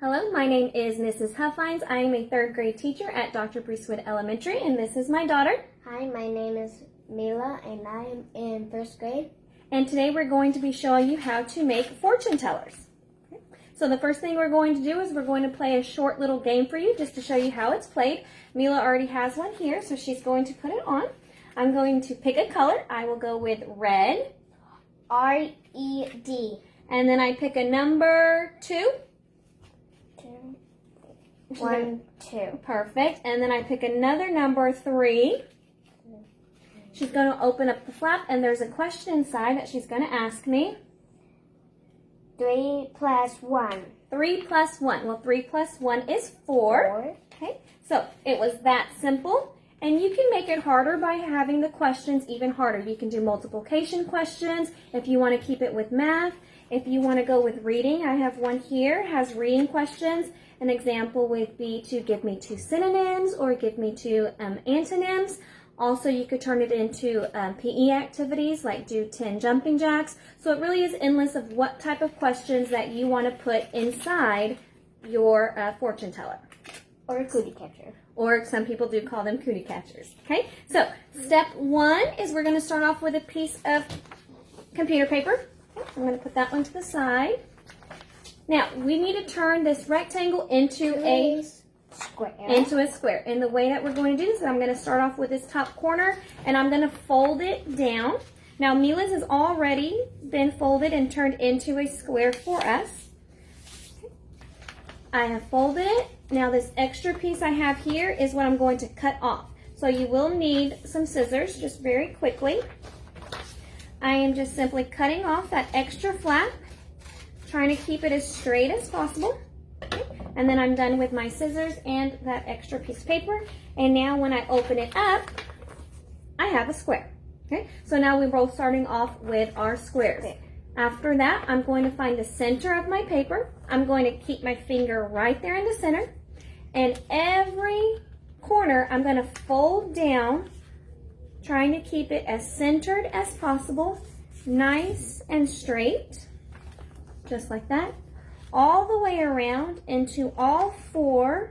Hello, my name is Mrs. Huffines. I am a third grade teacher at Dr. Brucewood Elementary, and this is my daughter. Hi, my name is Mila, and I am in first grade. And today we're going to be showing you how to make fortune tellers. Okay. So the first thing we're going to do is we're going to play a short little game for you just to show you how it's played. Mila already has one here, so she's going to put it on. I'm going to pick a color. I will go with red. R-E-D. And then I pick a number 2. 1, 2. Perfect. And then I pick another number 3. She's going to open up the flap, and there's a question inside that she's going to ask me. 3 plus 1. 3 plus 1. Well, 3 plus 1 is 4. Okay, so it was that simple. And you can make it harder by having the questions even harder. You can do multiplication questions if you want to keep it with math. If you want to go with reading, I have one here, has reading questions. An example would be to give me 2 synonyms or give me 2 antonyms. Also, you could turn it into PE activities like do 10 jumping jacks. So it really is endless of what type of questions that you want to put inside your fortune teller. Or a cootie catcher. Or some people do call them cootie catchers. Okay, so step 1 is we're going to start off with a piece of computer paper. Okay, I'm going to put that one to the side. Now, we need to turn this rectangle into a square. And the way that we're going to do this is I'm going to start off with this top corner, and I'm going to fold it down. Now, Mila's has already been folded and turned into a square for us. I have folded it. Now, this extra piece I have here is what I'm going to cut off. So you will need some scissors just very quickly. I am just simply cutting off that extra flap, trying to keep it as straight as possible. Okay. And then I'm done with my scissors and that extra piece of paper. And now when I open it up, I have a square. Okay, so now we're both starting off with our squares. Okay. After that, I'm going to find the center of my paper. I'm going to keep my finger right there in the center. And every corner, I'm going to fold down, trying to keep it as centered as possible, nice and straight. Just like that, all the way around into all 4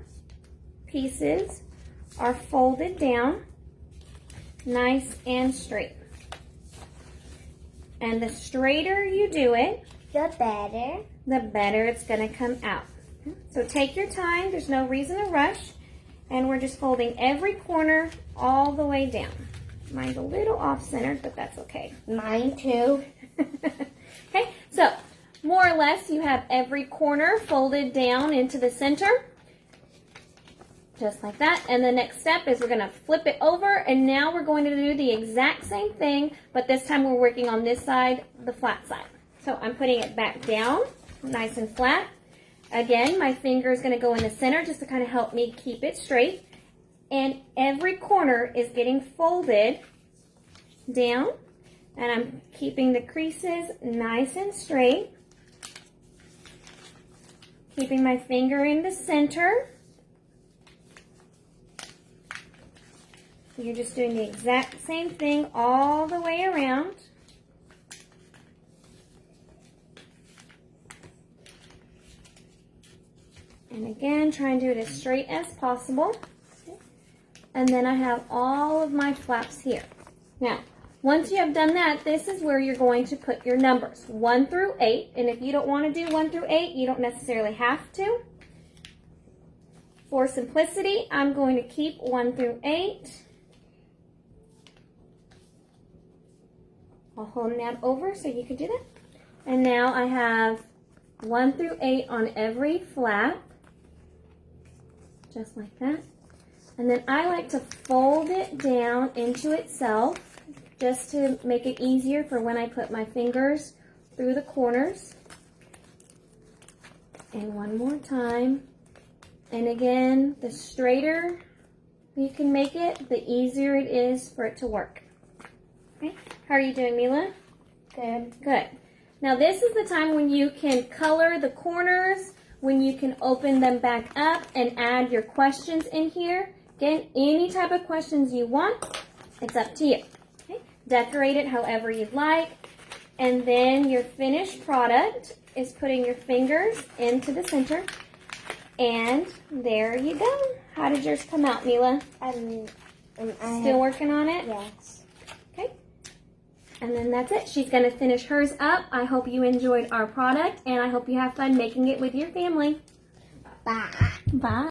pieces are folded down, nice and straight. And the straighter you do it, the better it's going to come out. So take your time, there's no reason to rush, and we're just folding every corner all the way down. Mine's a little off-centered, but that's okay. Mine too. Okay, so more or less, you have every corner folded down into the center, just like that. And the next step is we're going to flip it over, and now we're going to do the exact same thing, but this time we're working on this side, the flat side. So I'm putting it back down, nice and flat. Again, my finger is going to go in the center just to kind of help me keep it straight. And every corner is getting folded down, and I'm keeping the creases nice and straight. Keeping my finger in the center. You're just doing the exact same thing all the way around. And again, try and do it as straight as possible. And then I have all of my flaps here. Now, once you have done that, this is where you're going to put your numbers, 1 through 8. And if you don't want to do 1 through 8, you don't necessarily have to. For simplicity, I'm going to keep 1 through 8. I'll hold that over so you can do that. And now I have 1 through 8 on every flap, just like that. And then I like to fold it down into itself, just to make it easier for when I put my fingers through the corners. And one more time. And again, the straighter you can make it, the easier it is for it to work. Okay, how are you doing, Mila? Good. Good. Now this is the time when you can color the corners, when you can open them back up and add your questions in here. Again, any type of questions you want, it's up to you. Okay? Decorate it however you'd like. And then your finished product is putting your fingers into the center And there you go. How did yours come out, Mila? Still working on it? Yes. Okay. And then that's it. She's going to finish hers up. I hope you enjoyed our product, and I hope you have fun making it with your family. Bye. Bye.